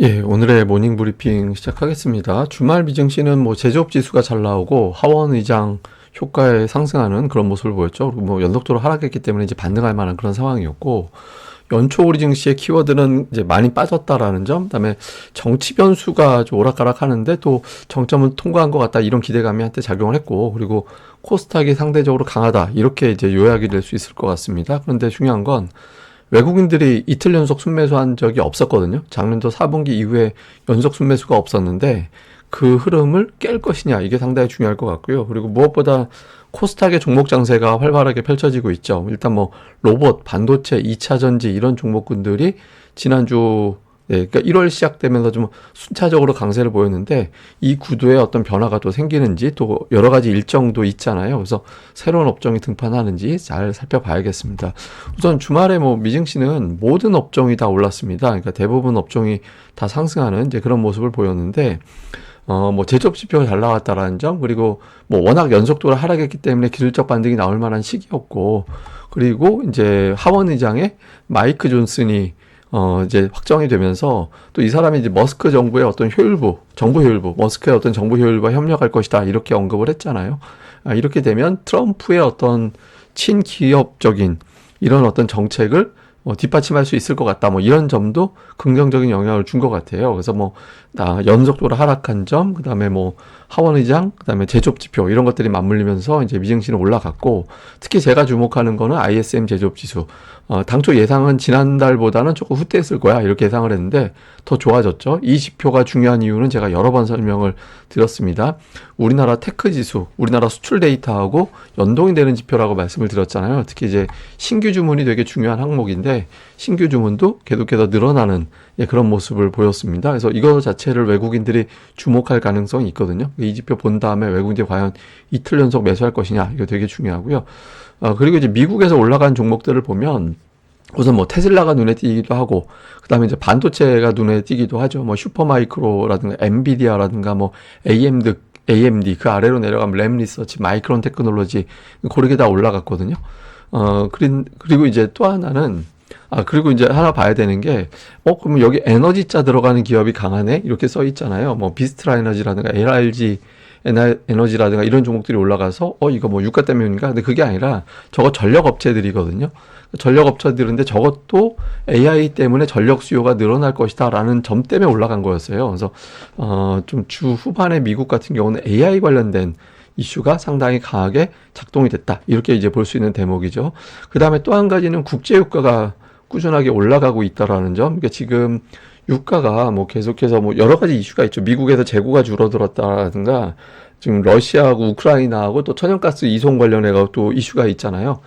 예, 오늘의 모닝 브리핑 시작하겠습니다. 주말 미증시는 뭐 제조업 지수가 잘 나오고 하원 의장 효과에 상승하는 그런 모습을 보였죠. 그리고 뭐 연속적으로 하락했기 때문에 이제 반등할 만한 그런 상황이었고, 연초 우리 증시의 키워드는 이제 많이 빠졌다라는 점, 그다음에 정치 변수가 좀 오락가락 하는데 또 정점은 통과한 것 같다, 이런 기대감이 한때 작용을 했고, 그리고 코스닥이 상대적으로 강하다, 이렇게 이제 요약이 될 수 있을 것 같습니다. 그런데 중요한 건 외국인들이 이틀 연속 순매수한 적이 없었거든요. 작년도 4분기 이후에 연속 순매수가 없었는데 그 흐름을 깰 것이냐, 이게 상당히 중요할 것 같고요. 그리고 무엇보다 코스닥의 종목 장세가 활발하게 펼쳐지고 있죠. 일단 뭐 로봇, 반도체, 2차 전지 이런 종목군들이 지난주, 그러니까 1월 시작되면서 좀 순차적으로 강세를 보였는데 이 구도에 어떤 변화가 또 생기는지, 또 여러 가지 일정도 있잖아요. 그래서 새로운 업종이 등판하는지 잘 살펴봐야겠습니다. 우선 주말에 뭐 미증시는 모든 업종이 다 올랐습니다. 그러니까 대부분 업종이 다 상승하는 이제 그런 모습을 보였는데, 뭐 제조업 지표가 잘 나왔다라는 점, 그리고 뭐 워낙 연속적으로 하락했기 때문에 기술적 반등이 나올 만한 시기였고, 그리고 이제 하원 의장의 마이크 존슨이 이제 확정이 되면서, 또 이 사람이 이제 머스크 정부의 어떤 효율부, 정부 효율부, 머스크의 어떤 정부 효율부와 협력할 것이다, 이렇게 언급을 했잖아요. 이렇게 되면 트럼프의 어떤 친기업적인 이런 어떤 정책을 뒷받침할 수 있을 것 같다, 뭐 이런 점도 긍정적인 영향을 준 것 같아요. 그래서 뭐 연속적으로 하락한 점, 그다음에 뭐 하원 의장, 그다음에 제조업 지표, 이런 것들이 맞물리면서 이제 미증시는 올라갔고, 특히 제가 주목하는 거는 ISM 제조업 지수. 당초 예상은 지난달보다는 조금 후퇴했을 거야, 이렇게 예상을 했는데 더 좋아졌죠. 이 지표가 중요한 이유는 제가 여러 번 설명을 드렸습니다. 우리나라 테크 지수, 우리나라 수출 데이터하고 연동이 되는 지표라고 말씀을 드렸잖아요. 특히 이제 신규 주문이 되게 중요한 항목인데, 신규 주문도 계속해서 늘어나는 그런 모습을 보였습니다. 그래서 이거 자체를 외국인들이 주목할 가능성이 있거든요. 이 지표 본 다음에 외국인들이 과연 이틀 연속 매수할 것이냐, 이거 되게 중요하고요. 그리고 이제 미국에서 올라간 종목들을 보면 우선 뭐 테슬라가 눈에 띄기도 하고, 그다음에 이제 반도체가 눈에 띄기도 하죠. 뭐 슈퍼마이크로라든가 엔비디아라든가 뭐 AMD 그 아래로 내려가면 램리서치, 마이크론 테크놀로지, 고르게 다 올라갔거든요. 그리고 이제 또 하나는, 그리고 이제 하나 봐야 되는 게, 그러면 여기 에너지자 들어가는 기업이 강하네? 이렇게 써 있잖아요. 뭐 비스트라 에너지라든가 LRG 에너지라든가 이런 종목들이 올라가서, 이거 뭐 유가 때문인가? 근데 그게 아니라 저거 전력 업체들이거든요. 전력 업체들인데 저것도 AI 때문에 전력 수요가 늘어날 것이다라는 점 때문에 올라간 거였어요. 그래서 좀 주 후반에 미국 같은 경우는 AI 관련된 이슈가 상당히 강하게 작동이 됐다, 이렇게 이제 볼 수 있는 대목이죠. 그 다음에 또 한 가지는 국제 유가가 꾸준하게 올라가고 있다라는 점. 그러니까 지금 유가가 뭐 계속해서 뭐 여러 가지 이슈가 있죠. 미국에서 재고가 줄어들었다라든가, 지금 러시아하고 우크라이나하고 또 천연가스 이송 관련해서 또 이슈가 있잖아요.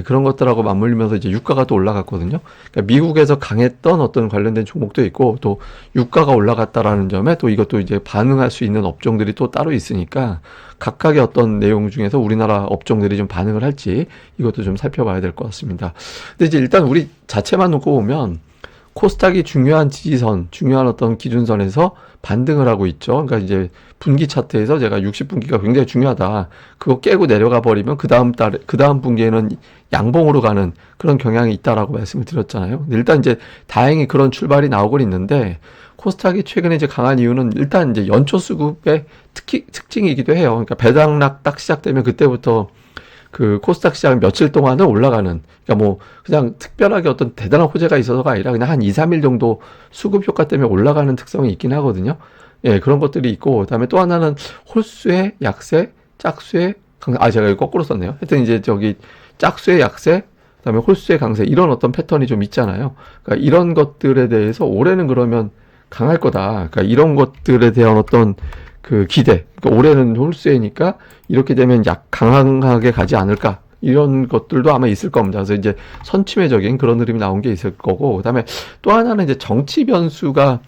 그런 것들하고 맞물리면서 이제 유가가 또 올라갔거든요. 그러니까 미국에서 강했던 어떤 관련된 종목도 있고, 또 유가가 올라갔다라는 점에 또 이것도 이제 반응할 수 있는 업종들이 또 따로 있으니까, 각각의 어떤 내용 중에서 우리나라 업종들이 좀 반응을 할지, 이것도 좀 살펴봐야 될 것 같습니다. 근데 이제 일단 우리 자체만 놓고 보면 코스닥이 중요한 지지선, 중요한 어떤 기준선에서 반등을 하고 있죠. 그러니까 이제 분기 차트에서 제가 60분기가 굉장히 중요하다, 그거 깨고 내려가 버리면 그 다음 분기에는 양봉으로 가는 그런 경향이 있다라고 말씀을 드렸잖아요. 근데 일단 이제 다행히 그런 출발이 나오고 있는데, 코스닥이 최근에 이제 강한 이유는 일단 이제 연초 수급의 특징이기도 해요. 그러니까 배당락 딱 시작되면 그때부터 그 코스닥 시장은 며칠 동안은 올라가는, 그러니까 뭐 그냥 특별하게 어떤 대단한 호재가 있어서가 아니라 그냥 한 2, 3일 정도 수급 효과 때문에 올라가는 특성이 있긴 하거든요. 예, 그런 것들이 있고, 그다음에 또 하나는 홀수의 약세, 짝수의 강세. 제가 이거 거꾸로 썼네요. 하여튼 이제 저기 짝수의 약세, 그다음에 홀수의 강세, 이런 어떤 패턴이 좀 있잖아요. 그러니까 이런 것들에 대해서 올해는 그러면 강할 거다, 그러니까 이런 것들에 대한 어떤 그 기대, 그러니까 올해는 홀수이니까 이렇게 되면 강하게 가지 않을까, 이런 것들도 아마 있을 겁니다. 그래서 이제 선취매적인 그런 흐름이 나온 게 있을 거고, 그다음에 또 하나는 이제 정치 변수가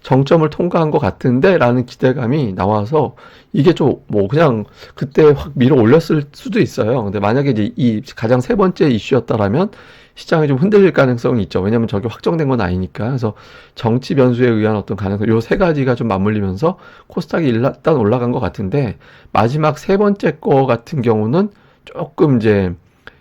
정점을 통과한 것 같은데 라는 기대감이 나와서, 이게 좀 뭐 그냥 그때 확 밀어 올렸을 수도 있어요. 근데 만약에 이제 이 가장 세 번째 이슈였다라면 시장이 좀 흔들릴 가능성이 있죠. 왜냐면 저게 확정된 건 아니니까. 그래서 정치 변수에 의한 어떤 가능성, 요 세 가지가 좀 맞물리면서 코스닥이 일단 올라간 것 같은데, 마지막 세 번째 거 같은 경우는 조금 이제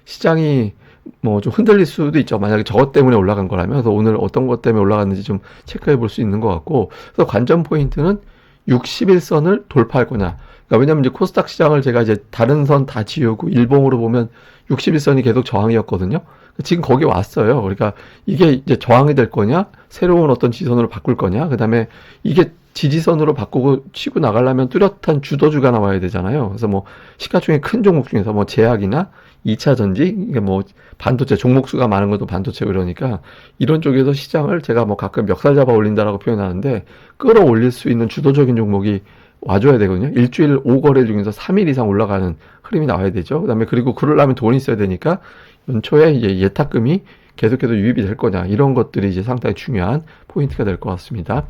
시장이 뭐 좀 흔들릴 수도 있죠. 만약에 저것 때문에 올라간 거라면. 그래서 오늘 어떤 것 때문에 올라갔는지 좀 체크해 볼 수 있는 것 같고. 그래서 관전 포인트는 60일선을 돌파할 거냐. 그러니까 왜냐면 이제 코스닥 시장을 제가 이제 다른 선 다 지우고 일봉으로 보면 61선이 계속 저항이었거든요. 지금 거기 왔어요. 그러니까 이게 이제 저항이 될 거냐, 새로운 어떤 지선으로 바꿀 거냐, 그 다음에 이게 지지선으로 바꾸고 치고 나가려면 뚜렷한 주도주가 나와야 되잖아요. 그래서 뭐 시가총액 큰 종목 중에서 뭐 제약이나 2차 전지, 이게 뭐 반도체 종목 수가 많은 것도 반도체고 이러니까 이런 쪽에서 시장을 제가 뭐 가끔 멱살 잡아 올린다라고 표현하는데 끌어올릴 수 있는 주도적인 종목이 와줘야 되거든요. 일주일 5거래 중에서 3일 이상 올라가는 흐름이 나와야 되죠. 그다음에 그리고 그러려면 돈이 있어야 되니까 연초에 이제 예탁금이 계속해서 유입이 될 거냐 이런 것들이 이제 상당히 중요한 포인트가 될 것 같습니다.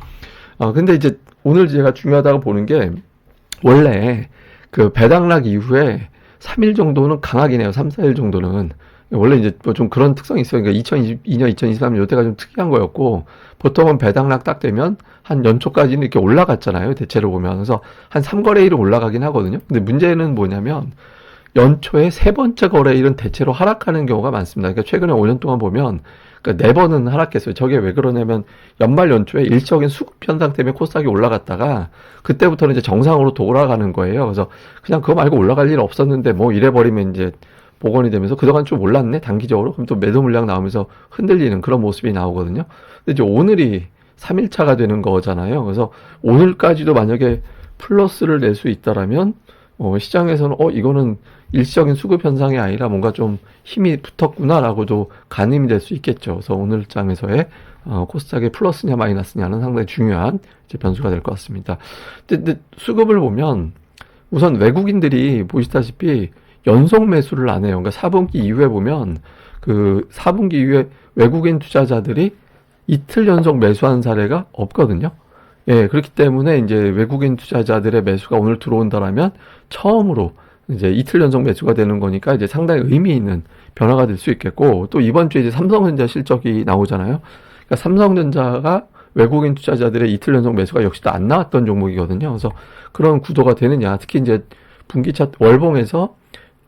근데 이제 오늘 제가 중요하다고 보는 게 원래 그 배당락 이후에 3일 정도는 강하긴 해요. 3, 4일 정도는. 원래 이제 뭐 좀 그런 특성이 있어요. 그러니까 2022년, 2023년 이때가 좀 특이한 거였고 보통은 배당락 딱 되면 한 연초까지는 이렇게 올라갔잖아요. 대체로 보면. 그래서 한 3거래일은 올라가긴 하거든요. 근데 문제는 뭐냐면 연초에 세 번째 거래일은 대체로 하락하는 경우가 많습니다. 그러니까 최근에 5년 동안 보면 그러니까 4번은 하락했어요. 저게 왜 그러냐면 연말 연초에 일적인 수급 현상 때문에 코스닥이 올라갔다가 그때부터는 이제 정상으로 돌아가는 거예요. 그래서 그냥 그거 말고 올라갈 일 없었는데 뭐 이래버리면 이제 복원이 되면서 그동안 좀 올랐네 단기적으로 그럼 또 매도 물량 나오면서 흔들리는 그런 모습이 나오거든요. 근데 이제 오늘이 3일차가 되는 거잖아요. 그래서 오늘까지도 만약에 플러스를 낼 수 있다라면 시장에서는 이거는 일시적인 수급 현상이 아니라 뭔가 좀 힘이 붙었구나라고도 가늠이 될 수 있겠죠. 그래서 오늘 장에서의 코스닥의 플러스냐 마이너스냐는 상당히 중요한 이제 변수가 될 것 같습니다. 근데 수급을 보면 우선 외국인들이 보시다시피 연속 매수를 안 해요. 그러니까 4분기 이후에 보면 그 4분기 이후에 외국인 투자자들이 이틀 연속 매수한 사례가 없거든요. 예, 그렇기 때문에 이제 외국인 투자자들의 매수가 오늘 들어온다라면 처음으로 이제 이틀 연속 매수가 되는 거니까 이제 상당히 의미 있는 변화가 될 수 있겠고 또 이번 주에 이제 삼성전자 실적이 나오잖아요. 그러니까 삼성전자가 외국인 투자자들의 이틀 연속 매수가 역시 또 안 나왔던 종목이거든요. 그래서 그런 구도가 되느냐. 특히 이제 분기차 월봉에서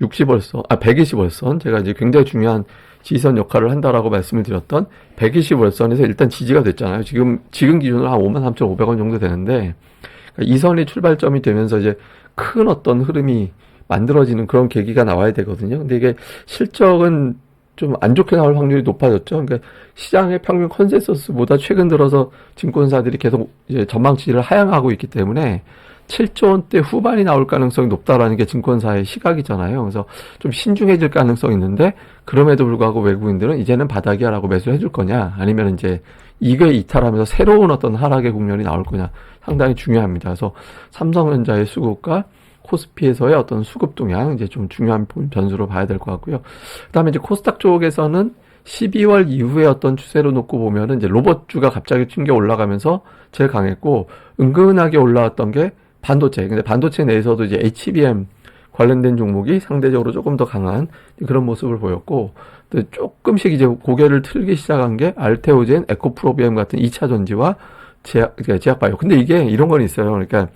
120월선 제가 이제 굉장히 중요한 지선 역할을 한다라고 말씀을 드렸던 120월선에서 일단 지지가 됐잖아요. 지금 기준으로 한 53,500원 정도 되는데 그러니까 이 선이 출발점이 되면서 이제 큰 어떤 흐름이 만들어지는 그런 계기가 나와야 되거든요. 근데 이게 실적은 좀 안 좋게 나올 확률이 높아졌죠. 그러니까 시장의 평균 컨센서스보다 최근 들어서 증권사들이 계속 이제 전망치를 하향하고 있기 때문에 7조 원대 후반이 나올 가능성이 높다라는 게 증권사의 시각이잖아요. 그래서 좀 신중해질 가능성이 있는데 그럼에도 불구하고 외국인들은 이제는 바닥이야라고 매수해 줄 거냐 아니면 이제 이게 이탈하면서 새로운 어떤 하락의 국면이 나올 거냐 상당히 중요합니다. 그래서 삼성전자의 수급과 코스피에서의 어떤 수급 동향 이제 좀 중요한 변수로 봐야 될 것 같고요. 그다음에 이제 코스닥 쪽에서는 12월 이후에 어떤 추세로 놓고 보면은 이제 로봇주가 갑자기 튕겨 올라가면서 제일 강했고 은근하게 올라왔던 게 반도체. 근데 반도체 내에서도 이제 HBM 관련된 종목이 상대적으로 조금 더 강한 그런 모습을 보였고, 또 조금씩 이제 고개를 틀기 시작한 게 알테오젠, 에코프로비엠 같은 2차 전지와 제약바이오. 근데 이게 이런 건 있어요. 그러니까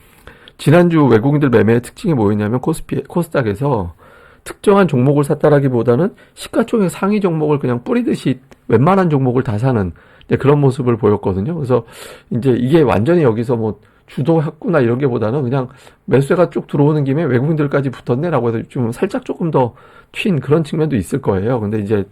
지난주 외국인들 매매의 특징이 뭐였냐면 코스닥에서 특정한 종목을 샀다라기보다는 시가총액 상위 종목을 그냥 뿌리듯이 웬만한 종목을 다 사는 그런 모습을 보였거든요. 그래서 이제 이게 완전히 여기서 뭐 주도했구나 이런 게 보다는 그냥 매수세가 쭉 들어오는 김에 외국인들까지 붙었네라고 해서 좀 살짝 조금 더 튄 그런 측면도 있을 거예요. 근데 이제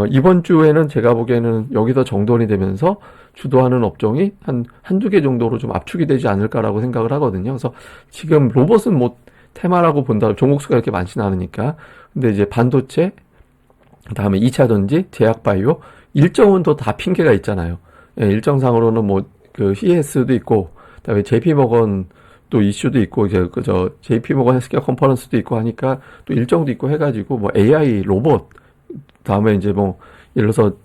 이번 주에는 제가 보기에는 여기서 정돈이 되면서 주도하는 업종이 한두 개 정도로 좀 압축이 되지 않을까라고 생각을 하거든요. 그래서 지금 로봇은 뭐 테마라고 본다. 종목 수가 이렇게 많지는 않으니까. 근데 이제 반도체, 그다음에 2차 전지, 제약바이오 일정은 또 다 핑계가 있잖아요. 예, 일정상으로는 뭐 그 CES도 있고, 그다음에 JP모건 또 이슈도 있고 이제 그저 JP모건 헬스케어 컨퍼런스도 있고 하니까 또 일정도 있고 해가지고 뭐 AI 로봇 다음에 이제 뭐 예를 들어서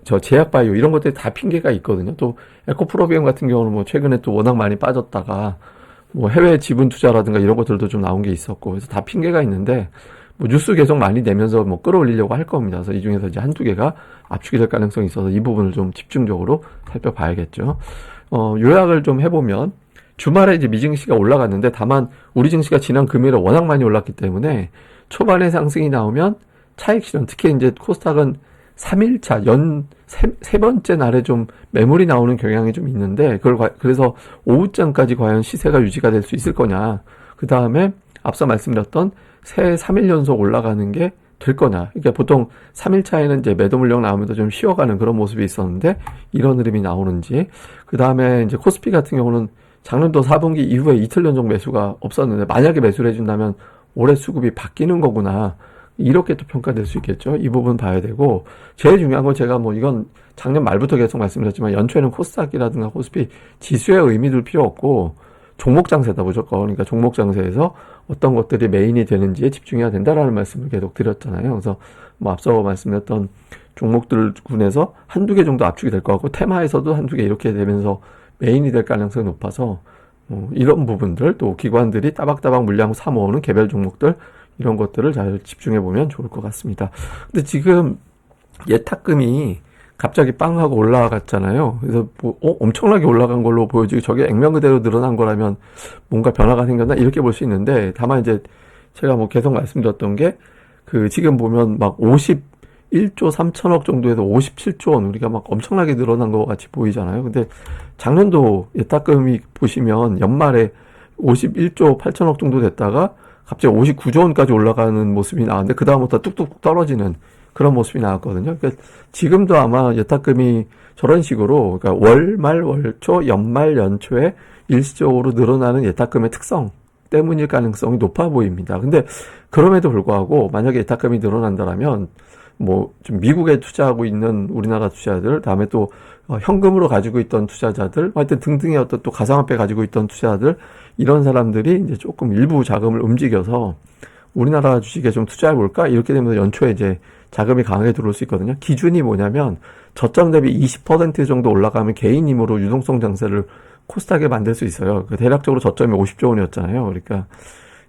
저 제약바이오 이런 것들이 다 핑계가 있거든요. 또 에코프로비엠 같은 경우는 뭐 최근에 또 워낙 많이 빠졌다가 뭐 해외 지분 투자라든가 이런 것들도 좀 나온 게 있었고 그래서 다 핑계가 있는데 뭐 뉴스 계속 많이 내면서 뭐 끌어올리려고 할 겁니다. 그래서 이 중에서 이제 한두 개가 압축이 될 가능성이 있어서 이 부분을 좀 집중적으로 살펴봐야겠죠. 요약을 좀 해보면 주말에 이제 미증시가 올라갔는데 다만 우리 증시가 지난 금요일에 워낙 많이 올랐기 때문에 초반에 상승이 나오면 차익 실현, 특히 이제 코스닥은 3일차, 세 번째 날에 좀 매물이 나오는 경향이 좀 있는데, 그래서 오후장까지 과연 시세가 유지가 될 수 있을 거냐. 그 다음에 앞서 말씀드렸던 새 3일 연속 올라가는 게 될 거냐. 그러니까 보통 3일차에는 이제 매도 물량 나오면서 좀 쉬어가는 그런 모습이 있었는데, 이런 흐름이 나오는지. 그 다음에 이제 코스피 같은 경우는 작년도 4분기 이후에 이틀 연속 매수가 없었는데, 만약에 매수를 해준다면 올해 수급이 바뀌는 거구나. 이렇게 또 평가될 수 있겠죠. 이 부분 봐야 되고, 제일 중요한 건 제가 뭐 이건 작년 말부터 계속 말씀드렸지만, 연초에는 코스닥이라든가 코스피 지수에 의미 둘 필요 없고, 종목 장세다 무조건. 그러니까 종목 장세에서 어떤 것들이 메인이 되는지에 집중해야 된다라는 말씀을 계속 드렸잖아요. 그래서 뭐 앞서 말씀드렸던 종목들 군에서 한두 개 정도 압축이 될 것 같고, 테마에서도 한두 개 이렇게 되면서 메인이 될 가능성이 높아서, 이런 부분들, 또 기관들이 따박따박 물량 사 모으는 개별 종목들, 이런 것들을 잘 집중해 보면 좋을 것 같습니다. 근데 지금 예탁금이 갑자기 빵 하고 올라갔잖아요. 그래서 엄청나게 올라간 걸로 보여지고 저게 액면 그대로 늘어난 거라면 뭔가 변화가 생겼나 이렇게 볼 수 있는데, 다만 이제 제가 뭐 계속 말씀드렸던 게 지금 보면 막 51조 3천억 정도에서 57조 원, 우리가 막 엄청나게 늘어난 것 같이 보이잖아요. 근데 작년도 예탁금이 보시면 연말에 51조 8천억 정도 됐다가 갑자기 59조 원까지 올라가는 모습이 나왔는데, 그 다음부터 뚝뚝 떨어지는 그런 모습이 나왔거든요. 그러니까 지금도 아마 예탁금이 저런 식으로, 그러니까 월말, 월초, 연말, 연초에 일시적으로 늘어나는 예탁금의 특성 때문일 가능성이 높아 보입니다. 근데 그럼에도 불구하고 만약에 예탁금이 늘어난다면 뭐 좀 미국에 투자하고 있는 우리나라 투자자들, 다음에 또 현금으로 가지고 있던 투자자들, 하여튼 등등의 어떤 또 가상화폐 가지고 있던 투자자들, 이런 사람들이 이제 조금 일부 자금을 움직여서 우리나라 주식에 좀 투자해 볼까? 이렇게 되면서 연초에 이제 자금이 강하게 들어올 수 있거든요. 기준이 뭐냐면 저점 대비 20% 정도 올라가면 개인 힘으로 유동성 장세를 코스닥에 만들 수 있어요. 대략적으로 저점이 50조 원이었잖아요. 그러니까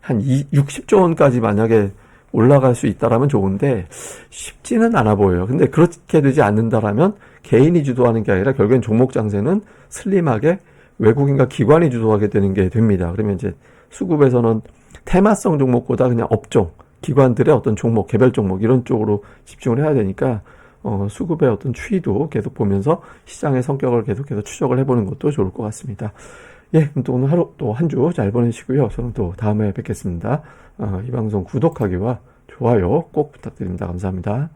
한 60조 원까지 만약에 올라갈 수 있다라면 좋은데 쉽지는 않아 보여요. 근데 그렇게 되지 않는다라면 개인이 주도하는 게 아니라 결국엔 종목 장세는 슬림하게 외국인과 기관이 주도하게 되는 게 됩니다. 그러면 이제 수급에서는 테마성 종목보다 그냥 업종, 기관들의 어떤 종목, 개별 종목 이런 쪽으로 집중을 해야 되니까 수급의 어떤 추이도 계속 보면서 시장의 성격을 계속해서 추적을 해보는 것도 좋을 것 같습니다. 예, 그럼 또 오늘 하루 또 한 주 잘 보내시고요. 저는 또 다음에 뵙겠습니다. 이 방송 구독하기와 좋아요 꼭 부탁드립니다. 감사합니다.